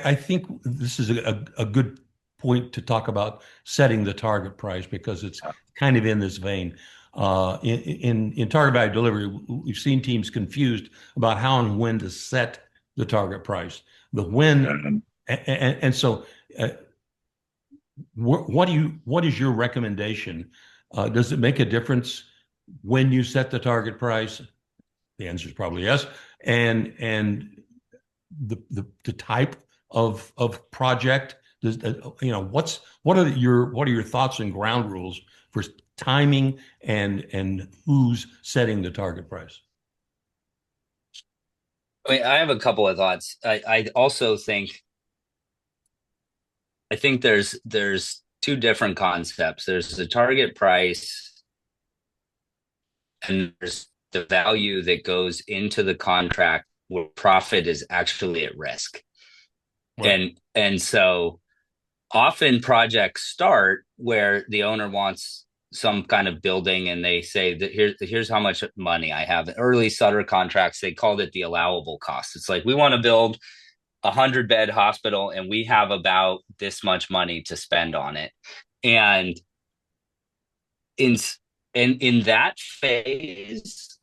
I think this is a good point to talk about setting the target price because it's kind of in this vein. In target value delivery, we've seen teams confused about how and when to set the target price. The when, and so what is your recommendation? Does it make a difference when you set the target price? The answer is probably yes. And the type of project does what are your thoughts and ground rules for timing and who's setting the target price? I mean, I have a couple of thoughts. I also think there's two different concepts. There's the target price and there's the value that goes into the contract where profit is actually at risk. Right. And so often projects start where the owner wants some kind of building and they say that here's how much money I have. Early Sutter contracts, they called it the allowable cost. It's like we want to build 100-bed hospital and we have about this much money to spend on it. And in in that phase,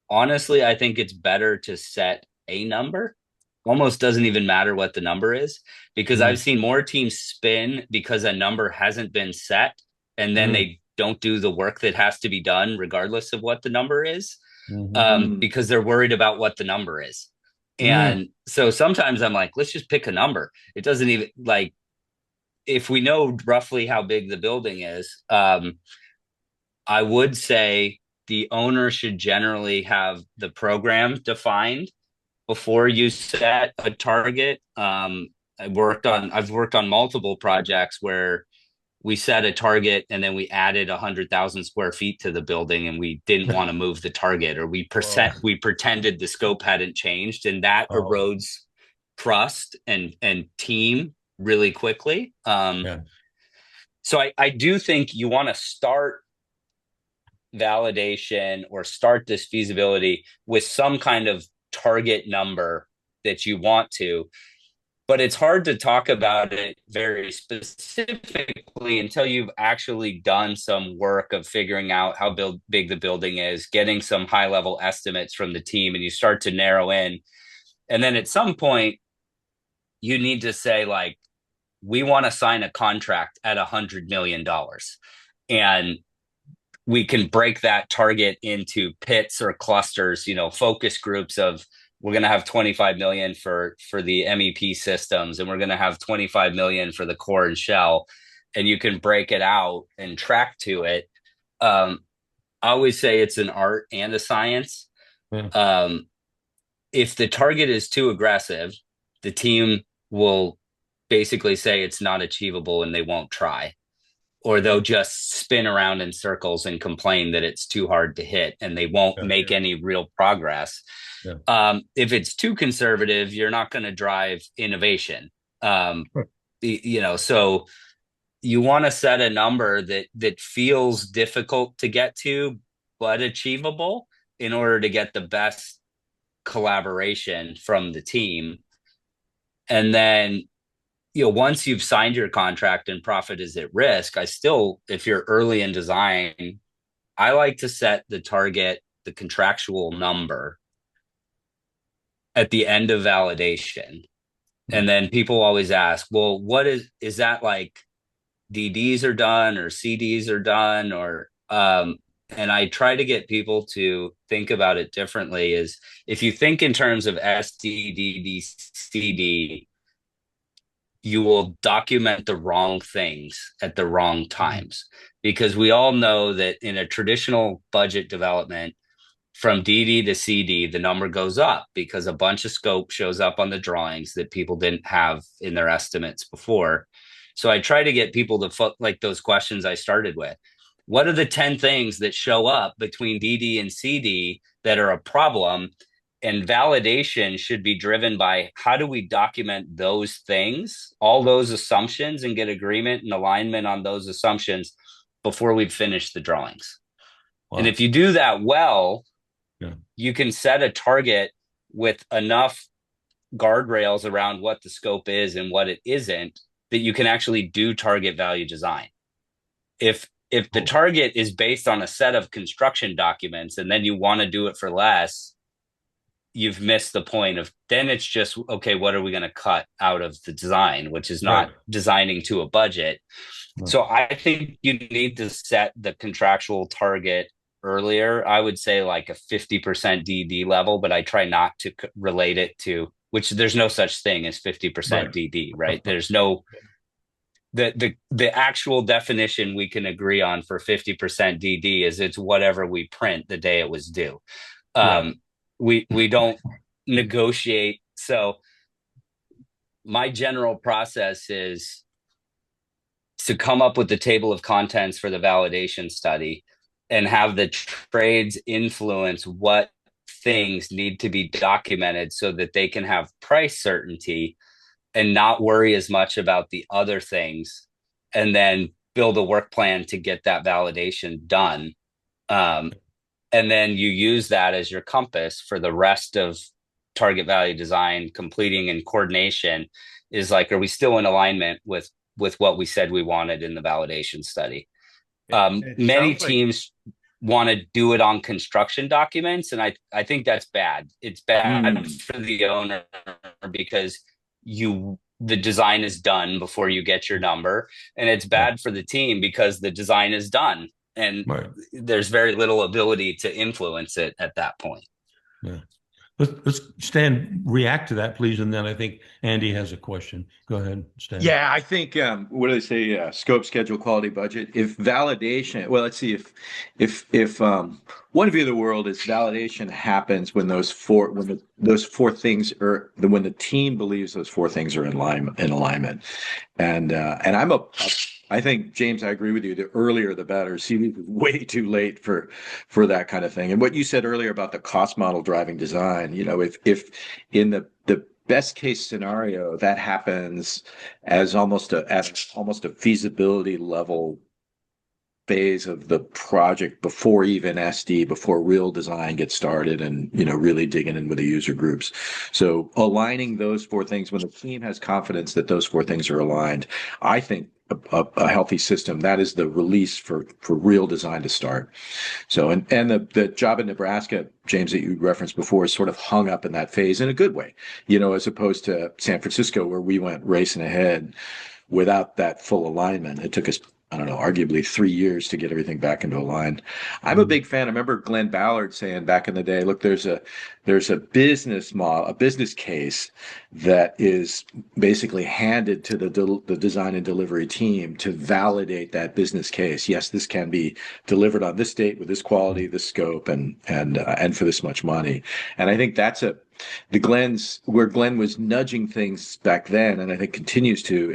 honestly, I think it's better to set a number. Almost doesn't even matter what the number is because I've Mm, seen more teams spin because a number hasn't been set and then mm, they don't do the work that has to be done regardless of what the number is, mhm, because they're worried about what the number is. mm, And so sometimes I'm like, let's just pick a number. It doesn't even like if we know roughly how big the building is, I would say the owner should generally have the program defined before you set a target. I've worked on multiple projects where we set a target and then we added 100,000 square feet to the building and we didn't want to move the target, or oh, we pretended the scope hadn't changed, and that oh, erodes trust and team really quickly. yeah. So I do think you want to start validation or start this feasibility with some kind of target number that you want to, but it's hard to talk about it very specifically until you've actually done some work of figuring out how big the building is, getting some high level estimates from the team, and you start to narrow in. And then at some point, you need to say, like, we want to sign a contract at $100 million. And we can break that target into pits or clusters, focus groups of we're going to have 25 million for the MEP systems and we're going to have 25 million for the core and shell, and you can break it out and track to it. I always say it's an art and a science. Yeah. um, if the target is too aggressive, the team will basically say it's not achievable and they won't try, or they'll just spin around in circles and complain that it's too hard to hit and they won't Yeah. make any real progress. Yeah. If it's too conservative, you're not going to drive innovation. Um, so you want to set a number that feels difficult to get to, but achievable in order to get the best collaboration from the team. And then once you've signed your contract and profit is at risk, if you're early in design, I like to set the target, the contractual number at the end of validation. Mm. And then people always ask, well, is that like DDs are done or CDs are done and I try to get people to think about it differently. Is if you think in terms of SDDDCD, you will document the wrong things at the wrong Mm. times, because we all know that in a traditional budget development, from DD to CD, the number goes up because a bunch of scope shows up on the drawings that people didn't have in their estimates before. So I try to get people to like those questions I started with. What are the 10 things that show up between DD and CD that are a problem? And validation should be driven by how do we document those things, all those assumptions, and get agreement and alignment on those assumptions before we finish the drawings. And Wow. if you do that well, Yeah. you can set a target with enough guardrails around what the scope is and what it isn't, that you can actually do target value design. If the Oh, target is based on a set of construction documents and then you want to do it for less, you've missed the point of, then it's just, okay, what are we going to cut out of the design, which is not right. designing to a budget. Right. So I think you need to set the contractual target earlier. I would say like a 50% DD level, but I try not to relate it to, which there's no such thing as 50% Right. DD, right? There's no, the actual definition we can agree on for 50% DD is it's whatever we print the day it was due. Right. Um, we don't negotiate. So my general process is to come up with the table of contents for the validation study and have the trades influence what things need to be documented so that they can have price certainty and not worry as much about the other things, and then build a work plan to get that validation done. Um, and then you use that as your compass for the rest of target value design, completing, and coordination is like, are we still in alignment with what we said we wanted in the validation study? It Many sounds like, teams want to do it on construction documents, and I think that's bad. It's bad mm, for the owner because the design is done before you get your number, and it's Yeah. bad for the team because the design is done and Right. there's very little ability to influence it at that point. Yeah. Let's Stan react to that, please, and then I think Andy has a question. Go ahead, Stan. yeah, I think what do they say? Scope, schedule, quality, budget. If validation, well, let's see if one view of the world is validation happens when those four things are when the team believes those four things are in alignment, and I think, James, I agree with you. The earlier the better. CV is way too late for that kind of thing. And what you said earlier about the cost model driving design, if in the best case scenario that happens as almost a feasibility level phase of the project before even SD, before real design gets started and, really digging in with the user groups. So aligning those four things when the team has confidence that those four things are aligned, I think a healthy system, that is the release for real design to start. So, and the job in Nebraska, James, that you referenced before, is sort of hung up in that phase in a good way, as opposed to San Francisco, where we went racing ahead without that full alignment. It took us, I don't know, arguably 3 years to get everything back into a line. I'm a big fan. I remember Glenn Ballard saying back in the day, look, there's a business model, a business case that is basically handed to the design and delivery team to validate that business case. Yes, this can be delivered on this date with this quality, this scope, and for this much money. And I think that's where Glenn was nudging things back then, and I think continues to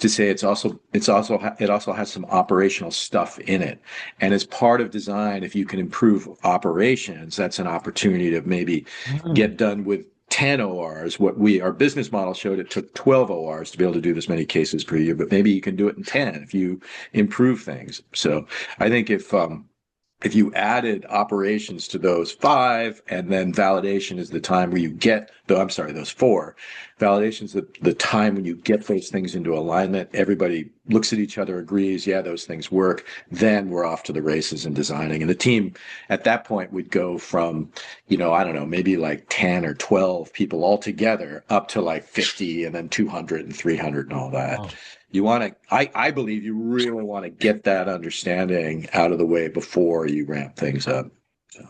say it also has some operational stuff in it. And as part of design, if you can improve operations, that's an opportunity to maybe Mm. get done with 10 ORs. Our business model showed it took 12 ORs to be able to do this many cases per year, but maybe you can do it in 10 if you improve things. So I think if you added operations to those five, and then validation is the time where you get those four. Validation is the time when you get those things into alignment. Everybody looks at each other, agrees, yeah, those things work. Then we're off to the races in designing. And the team at that point would go from, I don't know, maybe like 10 or 12 people all together up to like 50 and then 200 and 300 and all that. Wow. I believe you really want to get that understanding out of the way before you ramp things up. So.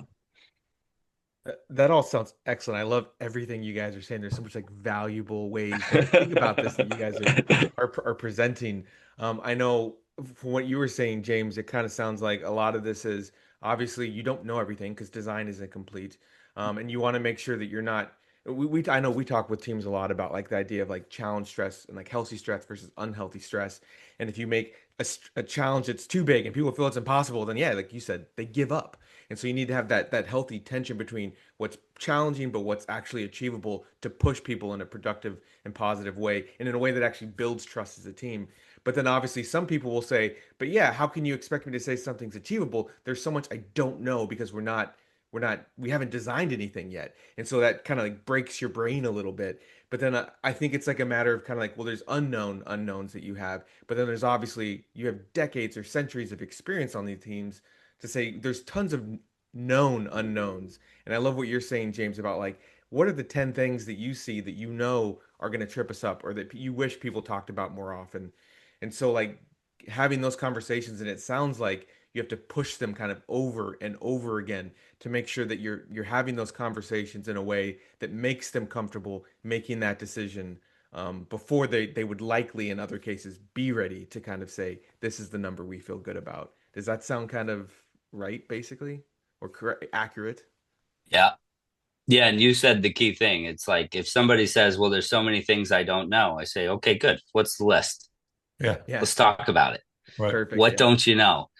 That all sounds excellent. I love everything you guys are saying. There's so much like valuable ways to like think about this that you guys are presenting. I know from what you were saying, James, it kind of sounds like a lot of this is obviously you don't know everything because design is incomplete, and you want to make sure that you're not. I know we talk with teams a lot about like the idea of like challenge stress and like healthy stress versus unhealthy stress. And if you make a challenge that's too big and people feel it's impossible, then yeah, like you said, they give up. And so you need to have that healthy tension between what's challenging but what's actually achievable to push people in a productive and positive way and in a way that actually builds trust as a team. But then obviously some people will say, but yeah, how can you expect me to say something's achievable? There's so much I don't know because we haven't designed anything yet. And so that kind of like breaks your brain a little bit. But then I think it's like a matter of kind of like, well, there's unknown unknowns that you have, but then there's obviously you have decades or centuries of experience on these teams to say there's tons of known unknowns. And I love what you're saying, James, about like what are the 10 things that you see that you know are going to trip us up or that you wish people talked about more often. And so like having those conversations, and it sounds like you have to push them kind of over and over again to make sure that you're having those conversations in a way that makes them comfortable making that decision before they would likely in other cases be ready to kind of say this is the number we feel good about. Does that sound kind of right, basically, or correct, accurate? Yeah. Yeah, and you said the key thing. It's like if somebody says, "Well, there's so many things I don't know," I say, "Okay, good. What's the list? Yeah. Yeah, Let's talk about it. Right. perfect. What Yeah, don't you know?"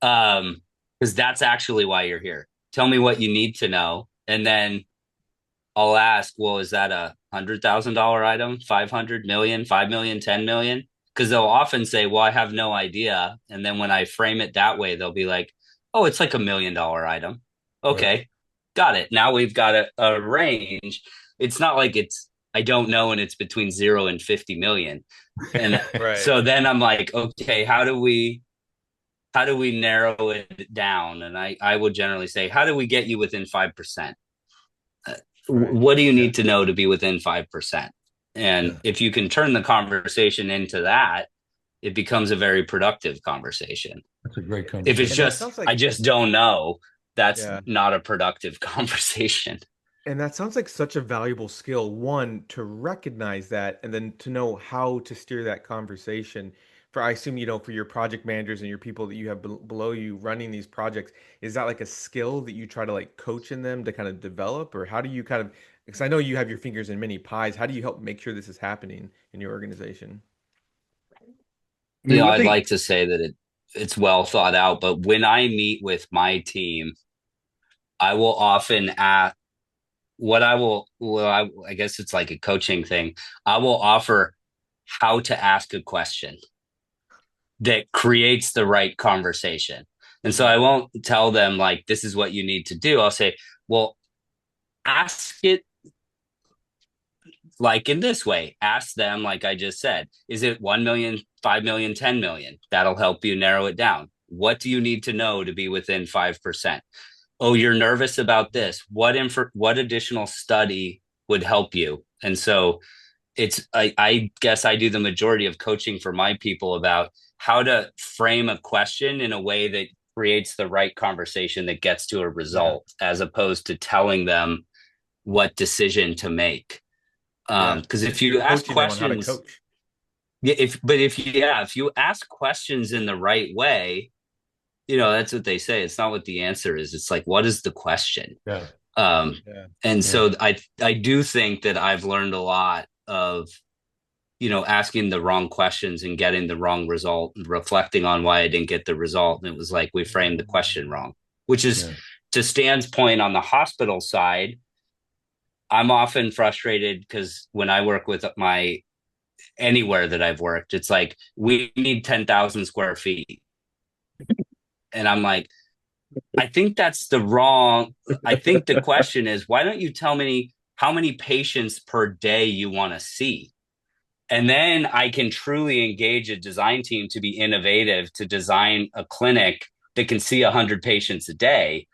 Because that's actually why you're here. Tell me what you need to know, and then I'll ask, "Well, is that $100,000 item, 500 million, 5 million, 10 million?" Because they'll often say, "Well, I have no idea," and then when I frame it that way, they'll be like, "Oh, it's like $1 million item." Right. Okay, got it. Now we've got a range. It's not like it's I don't know and it's between 0 and 50 million. And right. so then I'm like, okay, how do we narrow it down? And I would generally say, how do we get you within 5%? Right. What do you Yeah. need to know to be within 5%? And Yeah. if you can turn the conversation into that, it becomes a very productive conversation. That's a great If it's And that conversation. just, sounds I like, just don't know, that's yeah. not a productive conversation. And that sounds like such a valuable skill, one, to recognize that and then to know how to steer that conversation. For I assume, for your project managers and your people that you have below you running these projects, is that like a skill that you try to like coach in them to kind of develop? Or how do you kind of, because I know you have your fingers in many pies, how do you help make sure this is happening in your organization? I mean, one I'd thing. like to say that it's well thought out, but when I meet with my team, I will often ask what I will, well, I guess it's like a coaching thing. I will offer how to ask a question that creates the right conversation. And so Mhm. I won't tell them like this is what you need to do. I'll say, well, ask it like in this way. Ask them, like I just said, is it 1 million, 5 million, 10 million? That'll help you narrow it down. What do you need to know to be within 5%? Oh, you're nervous about this. What additional study would help you? And so I guess I do the majority of coaching for my people about how to frame a question in a way that creates the right conversation that gets to a Yeah. result, as opposed to telling them what decision to make. Yeah. Because if You're you ask coaching them on how to questions, coach. yeah, if you ask questions in the right way, that's what they say. It's not what the answer is. It's like, what is the question? Yeah. Um, Yeah. and Yeah. so I do think that I've learned a lot of asking the wrong questions and getting the wrong result and reflecting on why I didn't get the result. And it was like we framed the question wrong, which is Yeah. to Stan's point on the hospital side. I'm often frustrated because when I work with my anywhere that I've worked, it's like we need 10,000 square feet. And I'm like, I think that's the wrong. I think the question is, why don't you tell me how many patients per day you want to see? And then I can truly engage a design team to be innovative, to design a clinic that can see 100 patients a day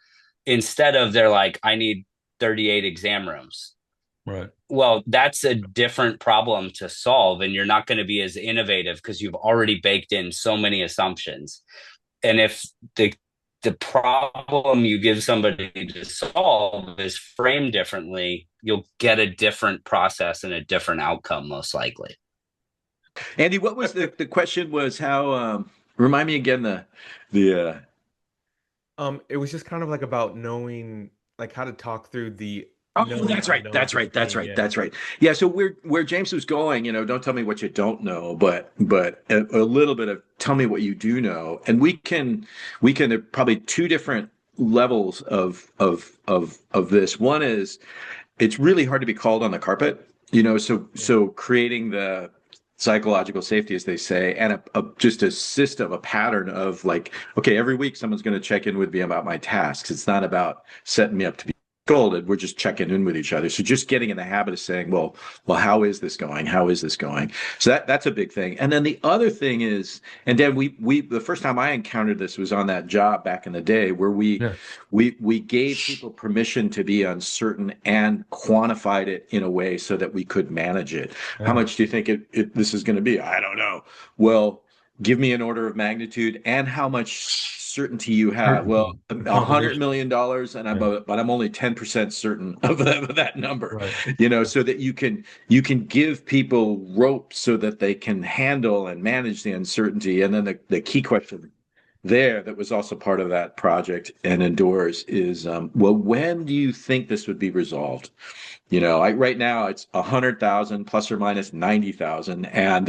instead of they're like, I need 38 exam rooms. Right. Well, that's a different problem to solve. And you're not going to be as innovative because you've already baked in so many assumptions. And if the problem you give somebody to solve is framed differently, you'll get a different process and a different outcome, most likely. Andy, what was the question was how remind me again the It was just kind of like about knowing like how to talk through the Oh, known that's right. unknowns That's of a right. That's team. right. Yeah. That's right. Yeah. So where James was going, don't tell me what you don't know, but a little bit of tell me what you do know, and we can there are probably two different levels of this. One is it's really hard to be called on the carpet, so creating psychological safety, as they say, and just a system, a pattern of like, okay, every week someone's going to check in with me about my tasks. It's not about setting me up to be scolded. We're just checking in with each other. So just getting in the habit of saying, well, how is this going? How is this going? So that's a big thing. And then the other thing is, and then we the first time I encountered this was on that job back in the day where we gave people permission to be uncertain and quantified it in a way so that we could manage it. How much do you think this is going to be? I don't know. Well, give me an order of magnitude and how much certainty you have. Well, $100 million, but I'm only 10% certain of that number. Right. So that you can give people rope so that they can handle and manage the uncertainty. And then the key question there that was also part of that project and endures is, well, when do you think this would be resolved? Right now it's 100,000 plus or minus 90,000, and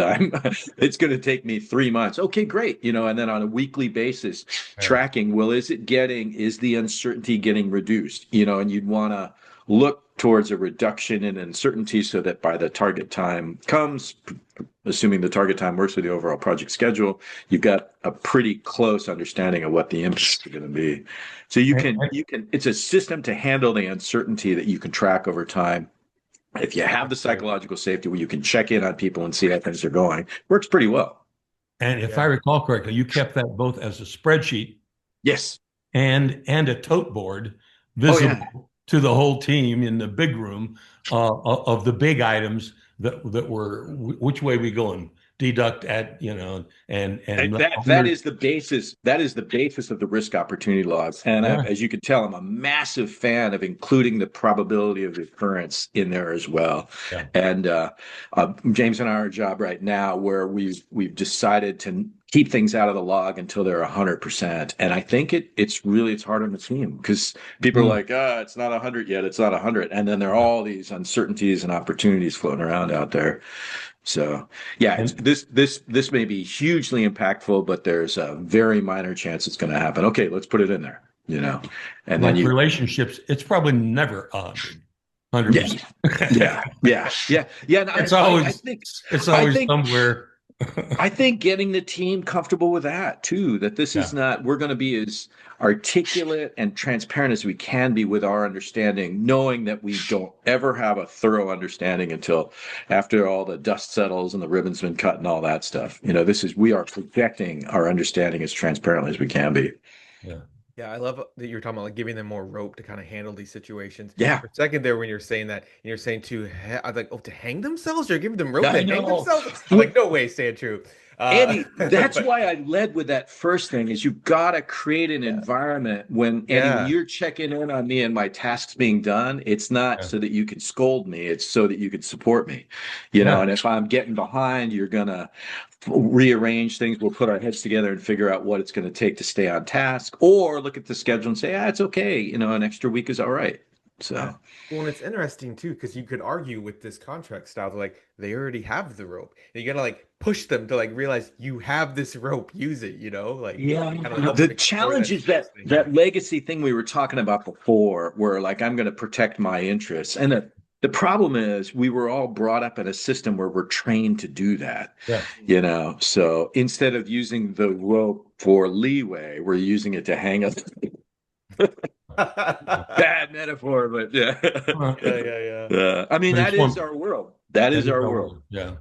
it's going to take me 3 months. Okay, great. And then on a weekly basis, tracking. Well, is the uncertainty getting reduced? And you'd want to look towards a reduction in uncertainty so that by the target time comes, assuming the target time works with the overall project schedule, you've got a pretty close understanding of what the impacts are going to be. So it's a system to handle the uncertainty that you can track over time. If you have the psychological safety where you can check in on people and see how things are going, works pretty well. And if I recall correctly, you kept that both as a spreadsheet, yes, and a tote board visible to the whole team in the big room of the big items that were which way we going, deduct at and that is the basis. That is the basis of the risk opportunity logs. And as you can tell, I'm a massive fan of including the probability of occurrence in there as well. Yeah. And James and I are a job right now where we've decided to keep things out of the log until they're 100%. And I think it's hard on the team because people are like, it's not 100 yet. It's not 100. And then there are all these uncertainties and opportunities floating around out there. So this may be hugely impactful, but there's a very minor chance it's going to happen. Okay, let's put it in there, and like then relationships, it's probably never 100%. Yeah. It's always somewhere. I think getting the team comfortable with that too, that this is not, we're going to be as articulate and transparent as we can be with our understanding, knowing that we don't ever have a thorough understanding until after all the dust settles and the ribbon's been cut and all that stuff. We are projecting our understanding as transparently as we can be. Yeah. Yeah, I love that you're talking about like giving them more rope to kind of handle these situations. Yeah. For a second there, when you're saying that, and you're saying I was like, to hang themselves? You're giving them rope to hang themselves? I'm like, no way, say it true. Andy, that's why I led with that first thing is you've got to create an environment when you're checking in on me and my tasks being done. It's not so that you can scold me. It's so that you can support me, and if I'm getting behind, you're going to rearrange things. We'll put our heads together and figure out what it's going to take to stay on task, or look at the schedule and say, it's okay. An extra week is all right. So, well, and it's interesting too, because you could argue with this contract style, like they already have the rope. And you gotta push them to realize you have this rope, use it. The challenge is that legacy thing we were talking about before, where I'm going to protect my interests, and the problem is we were all brought up in a system where we're trained to do that. Yeah. So instead of using the rope for leeway, we're using it to hang us. Bad metaphor, but yeah. I mean, that is our world. That is our world. Yeah.